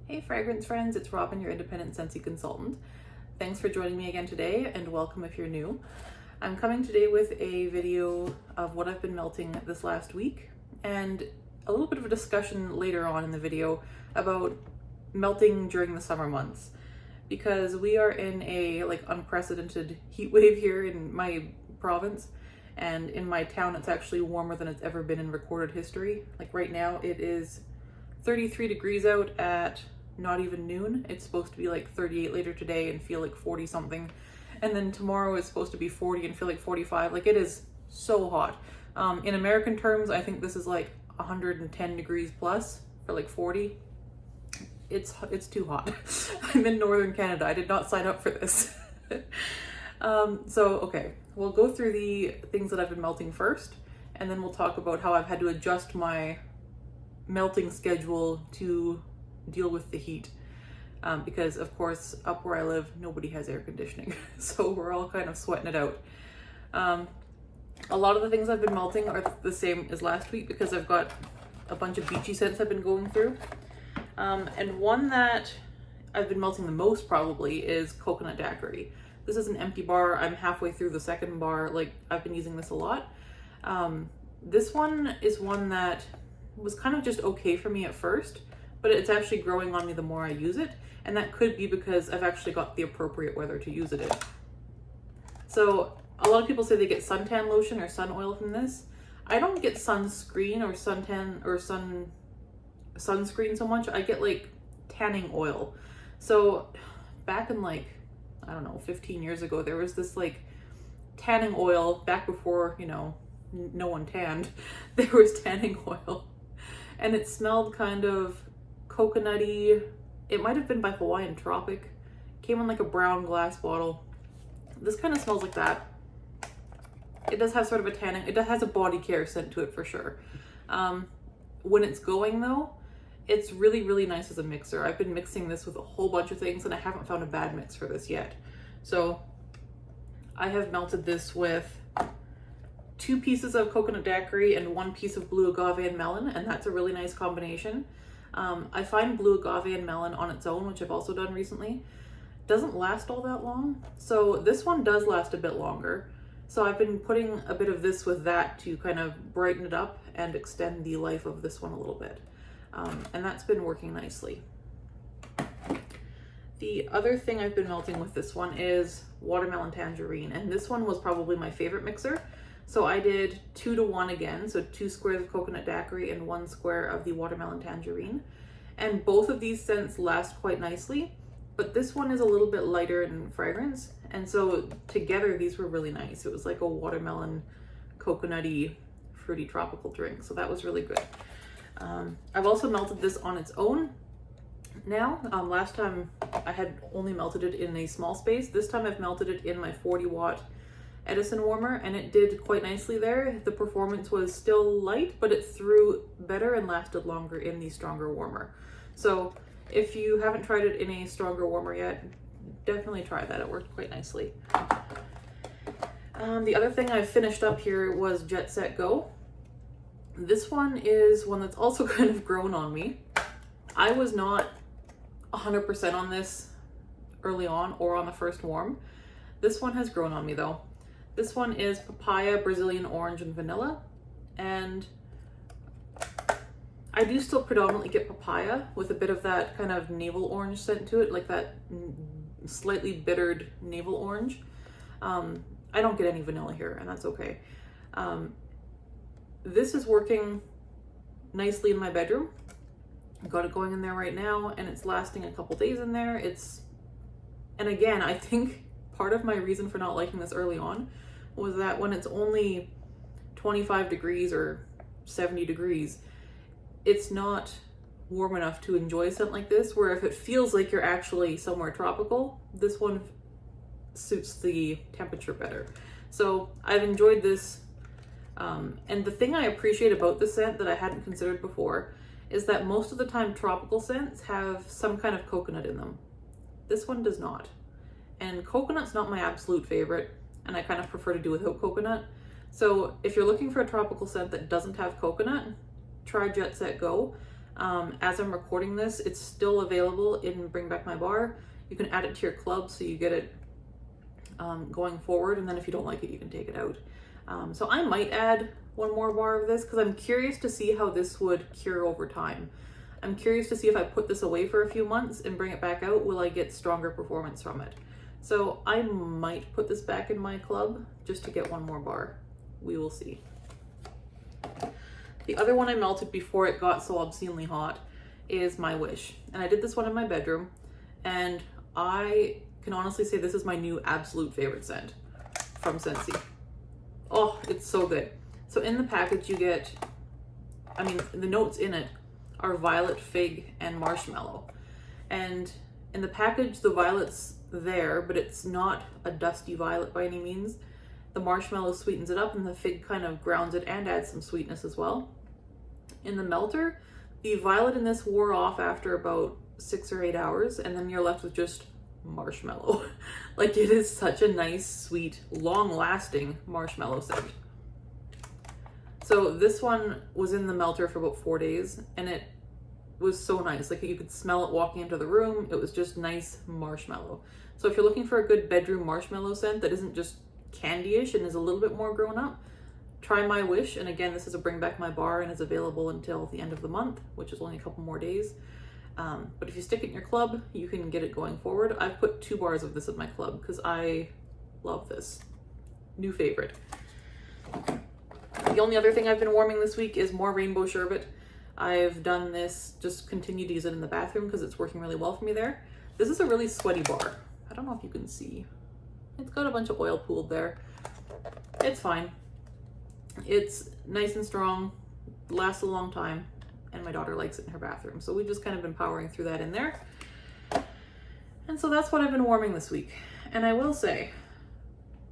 Hey fragrance friends, it's Robyn, your independent Scentsy consultant. Thanks for joining me again today, and welcome if you're new. I'm coming today with a video of what I've been melting this last week, and a little bit of a discussion later on in the video about melting during the summer months, because we are in a unprecedented heat wave here in my province, and in my town it's actually warmer than it's ever been in recorded history. Like right now it is 33 degrees out at not even noon. It's supposed to be like 38 later today and feel like 40 something. And then tomorrow is supposed to be 40 and feel like 45. Like, it is so hot. In American terms, I think this is like 110 degrees plus for like 40. It's too hot. I'm in northern Canada. I did not sign up for this. Okay, we'll go through the things that I've been melting first, and then we'll talk about how I've had to adjust my melting schedule to deal with the heat, because of course up where I live nobody has air conditioning, so we're all kind of sweating it out. A lot of the things I've been melting are the same as last week because I've got a bunch of beachy scents I've been going through, and one that I've been melting the most probably is Coconut Daquiri. This is an empty bar. I'm halfway through the second bar. Like, I've been using this a lot. This one is one that was kind of just okay for me at first, but it's actually growing on me the more I use it, and that could be because I've actually got the appropriate weather to use it in. So a lot of people say they get suntan lotion or sun oil from this. I don't get sunscreen or suntan or sunscreen so much. I get like tanning oil. So back in like, I don't know, 15 years ago, there was this like tanning oil back before, you know, no one tanned. There was tanning oil, and it smelled kind of coconutty. It might have been by Hawaiian Tropic. Came in like a brown glass bottle. This kind of smells like that. It does have sort of a tanning, it has a body care scent to it for sure. When it's going though, it's really, really nice as a mixer. I've been mixing this with a whole bunch of things and I haven't found a bad mix for this yet. So I have melted this with 2 pieces of Coconut Daquiri and 1 piece of Blue Agave and Melon, and that's a really nice combination. I find Blue Agave and Melon on its own, which I've also done recently, doesn't last all that long. So this one does last a bit longer. So I've been putting a bit of this with that to kind of brighten it up and extend the life of this one a little bit. And that's been working nicely. The other thing I've been melting with this one is Watermelon Tangerine, and this one was probably my favorite mixer. So I did 2 to 1 again, so 2 squares of Coconut Daquiri and 1 square of the Watermelon Tangerine. And both of these scents last quite nicely, but this one is a little bit lighter in fragrance, and so together these were really nice. It was like a watermelon, coconutty, fruity tropical drink, so that was really good. I've also melted this on its own now. Last time I had only melted it in a small space. This time I've melted it in my 40-watt Edison warmer, and it did quite nicely there. The performance was still light, but it threw better and lasted longer in the stronger warmer. So if you haven't tried it in a stronger warmer yet, definitely try that. It worked quite nicely. The other thing I finished up here was Jet Set Go. This one is one that's also kind of grown on me. I was not 100% on this early on or on the first warm. This one has grown on me though. This one is papaya, Brazilian orange, and vanilla. And I do still predominantly get papaya with a bit of that kind of navel orange scent to it, like that slightly bittered navel orange. I don't get any vanilla here, and that's okay. This is working nicely in my bedroom. I've got it going in there right now, and it's lasting a couple days in there. And again, I think part of my reason for not liking this early on was that when it's only 25 degrees or 70 degrees, it's not warm enough to enjoy a scent like this, where if it feels like you're actually somewhere tropical, this one suits the temperature better. So I've enjoyed this. And the thing I appreciate about this scent that I hadn't considered before is that most of the time tropical scents have some kind of coconut in them. This one does not. And coconut's not my absolute favorite, and I kind of prefer to do without coconut. So if you're looking for a tropical scent that doesn't have coconut, try Jet Set Go. As I'm recording this, it's still available in Bring Back My Bar. You can add it to your club so you get it going forward, and then if you don't like it, you can take it out. So I might add one more bar of this because I'm curious to see how this would cure over time. I'm curious to see if I put this away for a few months and bring it back out, will I get stronger performance from it? So I might put this back in my club just to get one more bar. We will see. The other one I melted before it got so obscenely hot is My Wish. And I did this one in my bedroom, and I can honestly say this is my new absolute favorite scent from Scentsy. Oh, it's so good. So in the package you get, I mean, the notes in it are violet, fig, and marshmallow. And in the package, the violet's there, but it's not a dusty violet by any means. The marshmallow sweetens it up, and the fig kind of grounds it and adds some sweetness as well. In the melter, the violet in this wore off after about 6 or 8 hours, and then you're left with just marshmallow. Like, it is such a nice, sweet, long-lasting marshmallow scent. So this one was in the melter for about 4 days, and it was so nice. Like, you could smell it walking into the room. It was just nice marshmallow. So if you're looking for a good bedroom marshmallow scent that isn't just candy-ish and is a little bit more grown up, try My Wish. And again, this is a Bring Back My Bar and is available until the end of the month, which is only a couple more days. But if you stick it in your club, you can get it going forward. I've put 2 bars of this in my club because I love this. New favorite. The only other thing I've been warming this week is more rainbow sherbet. I've done this, just continue to use it in the bathroom because it's working really well for me there. This is a really sweaty bar. I don't know if you can see. It's got a bunch of oil pooled there. It's fine. It's nice and strong, lasts a long time, and my daughter likes it in her bathroom. So we've just kind of been powering through that in there. And so that's what I've been warming this week. And I will say,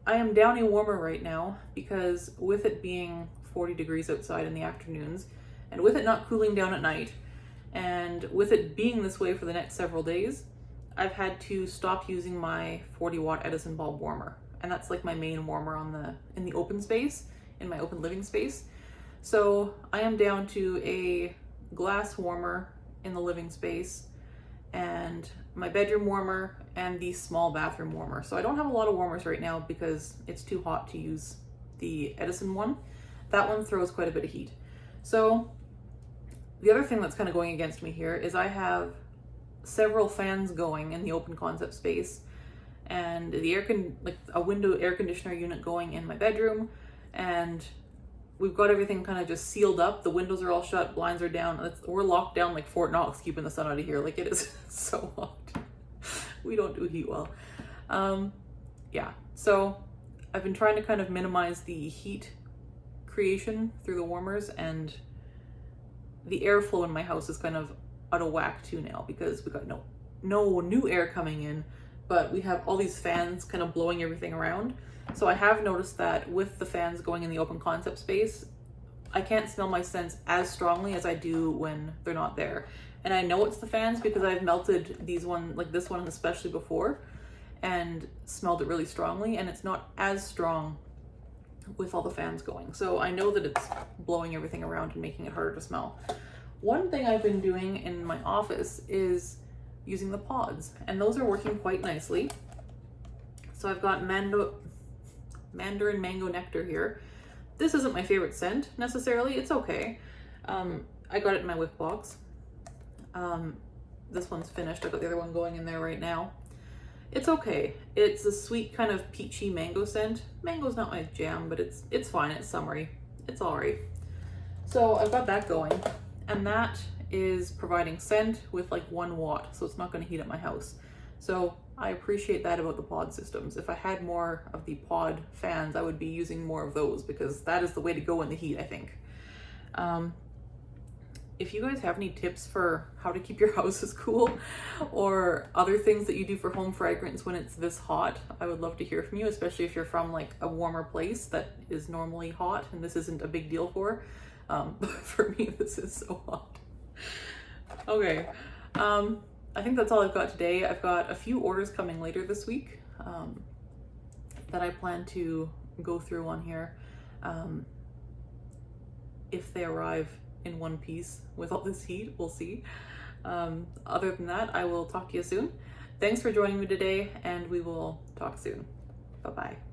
I am down a warmer right now because with it being 40 degrees outside in the afternoons, and with it not cooling down at night, and with it being this way for the next several days, I've had to stop using my 40-watt Edison bulb warmer. And that's like my main warmer in the open space, in my open living space. So I am down to a glass warmer in the living space, and my bedroom warmer, and the small bathroom warmer. So I don't have a lot of warmers right now because it's too hot to use the Edison one. That one throws quite a bit of heat. So the other thing that's kind of going against me here is I have several fans going in the open concept space, and the like a window air conditioner unit going in my bedroom, and we've got everything kind of just sealed up. The windows are all shut, blinds are down. We're locked down like Fort Knox, keeping the sun out of here. Like, it is so hot. We don't do heat well. Yeah, so I've been trying to kind of minimize the heat creation through the warmers, and the airflow in my house is kind of out of whack too now because we got no new air coming in, but we have all these fans kind of blowing everything around. So I have noticed that with the fans going in the open concept space, I can't smell my scents as strongly as I do when they're not there. And I know it's the fans because I've melted these one, like this one especially before, and smelled it really strongly, and it's not as strong with all the fans going. So I know that it's blowing everything around and making it harder to smell. One thing I've been doing in my office is using the pods, and those are working quite nicely. So I've got Mandarin Mango Nectar here. This isn't my favorite scent necessarily. It's okay. I got it in my whip box. This one's finished. I've got the other one going in there right now. It's okay. It's a sweet kind of peachy mango scent. Mango's not my jam, but it's fine. It's summery. It's all right. So I've got that going, and that is providing scent with like 1 watt, so it's not going to heat up my house. So I appreciate that about the pod systems. If I had more of the pod fans, I would be using more of those because that is the way to go in the heat, I think. If you guys have any tips for how to keep your houses cool or other things that you do for home fragrance when it's this hot, I would love to hear from you, especially if you're from like a warmer place that is normally hot and this isn't a big deal for. But for me, this is so hot. Okay. I think that's all I've got today. I've got a few orders coming later this week that I plan to go through on here if they arrive in one piece with all this heat. We'll see. Other than that, I will talk to you soon. Thanks for joining me today, and we will talk soon. Bye-bye.